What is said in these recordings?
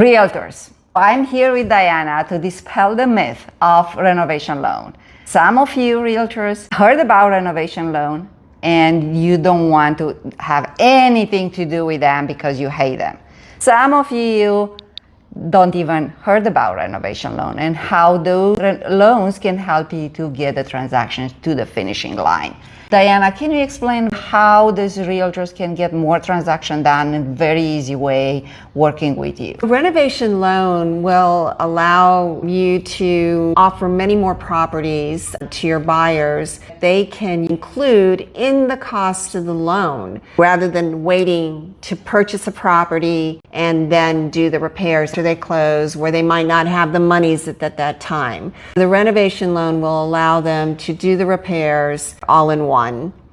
Realtors. I'm here with Diana to dispel the myth of renovation loan. Some of you realtors heard about renovation loan and you don't want to have anything to do with them because you hate them. Some of you don't even heard about renovation loan and how those loans can help you to get the transactions to the finishing line. Diana, can you explain how these realtors can get more transaction done in a very easy way working with you? A renovation loan will allow you to offer many more properties to your buyers. They can include in the cost of the loan rather than waiting to purchase a property and then do the repairs after they close where they might not have the monies at that time. The renovation loan will allow them to do the repairs all in one.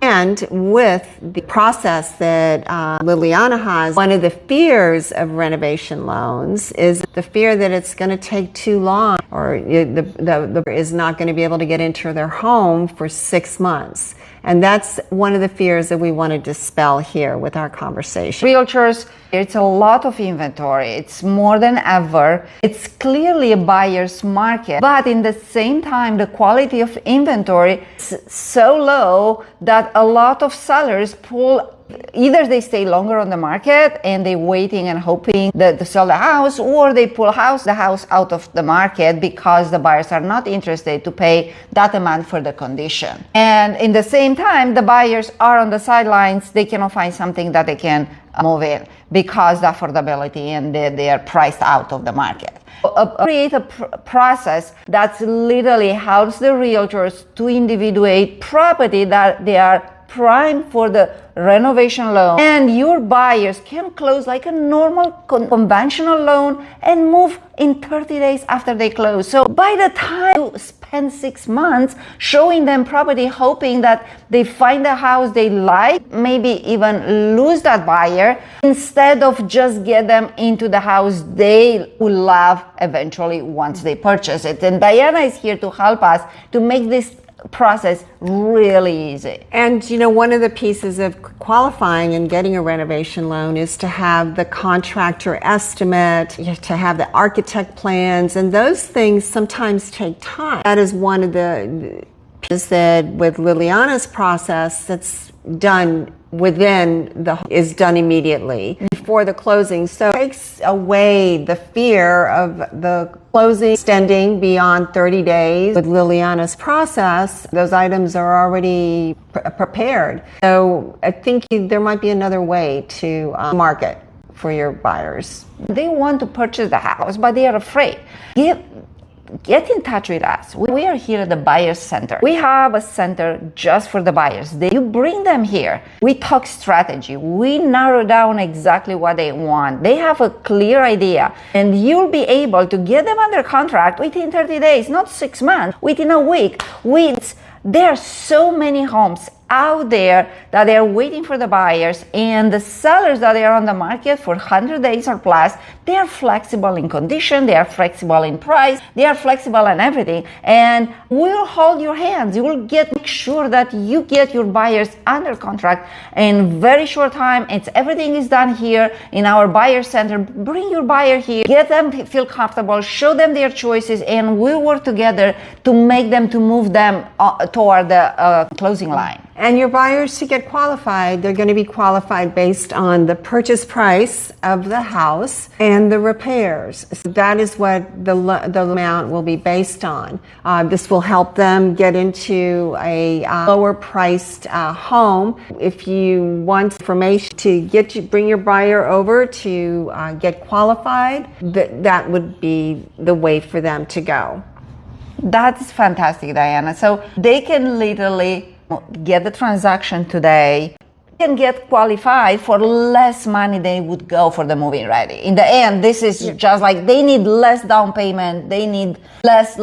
And with the process that Liliana has, one of the fears of renovation loans is the fear that it's going to take too long or the is not going to be able to get into their home for 6 months. And that's one of the fears that we want to dispel here with our conversation. Realtors, it's a lot of inventory. It's more than ever. It's clearly a buyer's market. But in the same time, the quality of inventory is so low that a lot of sellers either they stay longer on the market and they're waiting and hoping that to sell the house, or they pull the house out of the market because the buyers are not interested to pay that amount for the condition. And in the same time, the buyers are on the sidelines. They cannot find something that they can move in because the affordability and they are priced out of the market. Create a process that literally helps the realtors to individuate property that they are prime for the renovation loan, and your buyers can close like a normal conventional loan and move in 30 days after they close. So by the time you spend 6 months showing them property, hoping that they find a house they like, maybe even lose that buyer, instead of just get them into the house they will love eventually once they purchase it. And Diana is here to help us to make this process really easy. And you know, one of the pieces of qualifying and getting a renovation loan is to have the contractor estimate, to have the architect plans, and those things sometimes take time. That is one of the pieces that with Liliana's process that's done is done immediately before the closing. So it takes away the fear of the closing extending beyond 30 days. With Liliana's process, those items are already prepared. So I think there might be another way to market for your buyers. They want to purchase the house, but they are afraid. Get in touch with us. We are here at the Buyers Center. We have a center just for the buyers. You bring them here. We talk strategy. We narrow down exactly what they want. They have a clear idea, and you'll be able to get them under contract within 30 days, not 6 months, within a week. There are so many homes out there that they're waiting for the buyers, and the sellers that are on the market for 100 days or plus, they are flexible in condition, they are flexible in price, they are flexible in everything, and we'll hold your hands. You will make sure that you get your buyers under contract in very short time. Everything is done here in our buyer center. Bring your buyer here, get them to feel comfortable, show them their choices, and we'll work together to move them toward the closing line. And your buyers, to get qualified, they're going to be qualified based on the purchase price of the house and the repairs. So that is what the amount will be based on. This will help them get into a lower priced home. If you want information to bring your buyer over to get qualified, that would be the way for them to go. That's fantastic, Diana. So they can literally get the transaction today and get qualified for less money they would go for the move-in ready. In the end, this is just like they need less down payment, they need less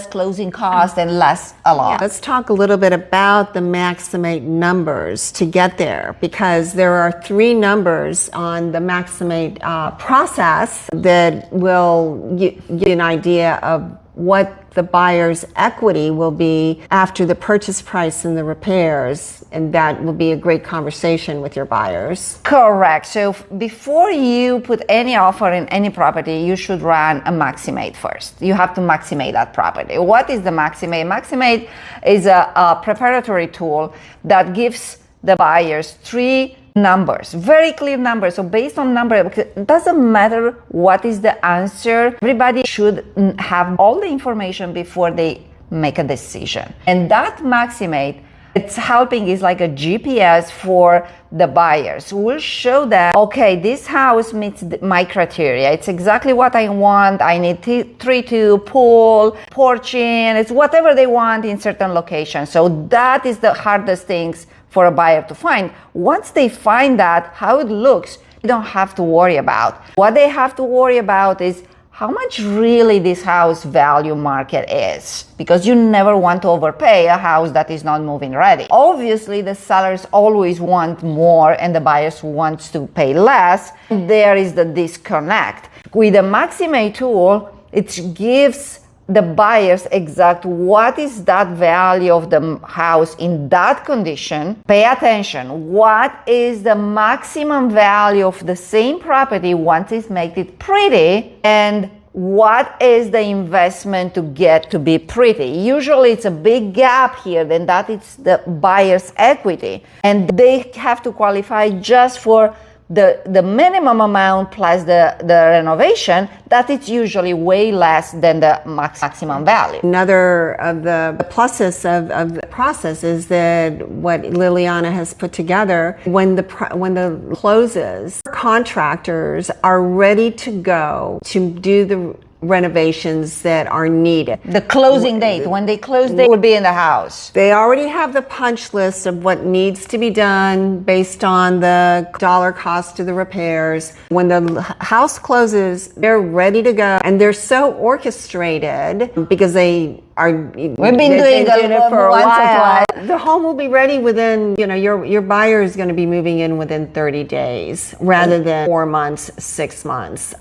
closing cost and less a lot. Let's talk a little bit about the Maximate numbers to get there, because there are 3 numbers on the Maximate process that will give you an idea of what the buyer's equity will be after the purchase price and the repairs, and that will be a great conversation with your buyers. Correct. So before you put any offer in any property, you should run a Maximate first. You have to Maximate that property. What is the Maximate? Maximate is a preparatory tool that gives the buyers 3 numbers, very clear numbers. So based on number, it doesn't matter what is the answer. Everybody should have all the information before they make a decision. And that Maximate, it's helping is like a GPS for the buyers. We'll show them, okay, this house meets my criteria. It's exactly what I want. I need 3-2 pool, porch in, it's whatever they want in certain locations. So that is the hardest things for a buyer to find. Once they find that, how it looks, you don't have to worry about. What they have to worry about is how much really this house value market is, because you never want to overpay a house that is not moving ready. Obviously, the sellers always want more and the buyers want to pay less. There is the disconnect. With the Maximate tool, it gives the buyers exact what is that value of the house in that condition. Pay attention, what is the maximum value of the same property once it's made it pretty, and what is the investment to get to be pretty. Usually it's a big gap here, then that is the buyer's equity, and they have to qualify just for the minimum amount plus the renovation, that it's usually way less than the maximum value. Another of the pluses of the process is that what Liliana has put together, when the closes, contractors are ready to go to do the renovations that are needed. The closing date, when they close, they will be in the house. They already have the punch list of what needs to be done based on the dollar cost of the repairs. When the house closes, they're ready to go, and they're so orchestrated because they are. We've been doing it for a while. The home will be ready within, your buyer is going to be moving in within 30 days rather than 4 months, 6 months.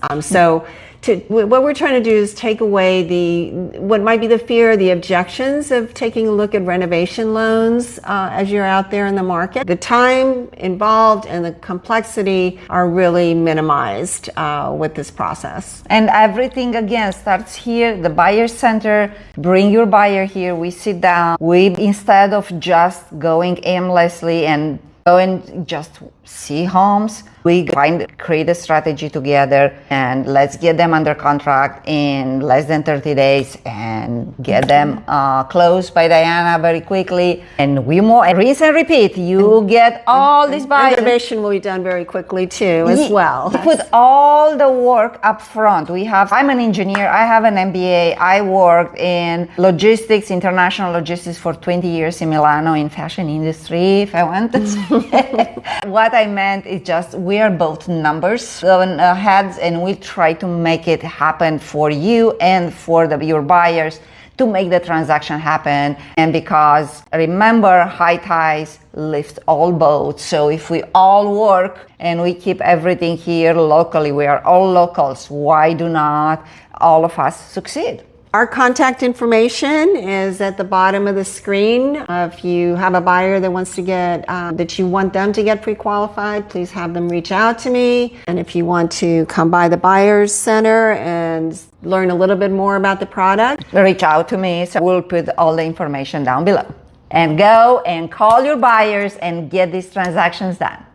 What we're trying to do is take away what might be the fear, the objections of taking a look at renovation loans as you're out there in the market. The time involved and the complexity are really minimized with this process. And everything again starts here, the buyer center. Bring your buyer here. We sit down. Instead of just going aimlessly and going just see homes, we create a strategy together, and let's get them under contract in less than 30 days and get them closed by Diana very quickly. And we rinse and repeat. You get all these buyers. Renovation will be done very quickly too, as well. Put all the work up front. I'm an engineer. I have an MBA. I worked in logistics, international logistics for 20 years in Milano in fashion industry, if I want to say. What I meant is just we are both numbers heads, and we try to make it happen for you and for your buyers to make the transaction happen. And because remember, high ties lift all boats. So if we all work and we keep everything here locally, we are all locals, why do not all of us succeed? Our contact information is at the bottom of the screen. If you have a buyer that wants to get, that you want them to get pre-qualified, please have them reach out to me. And if you want to come by the Buyers Center and learn a little bit more about the product, reach out to me. So we'll put all the information down below. And go and call your buyers and get these transactions done.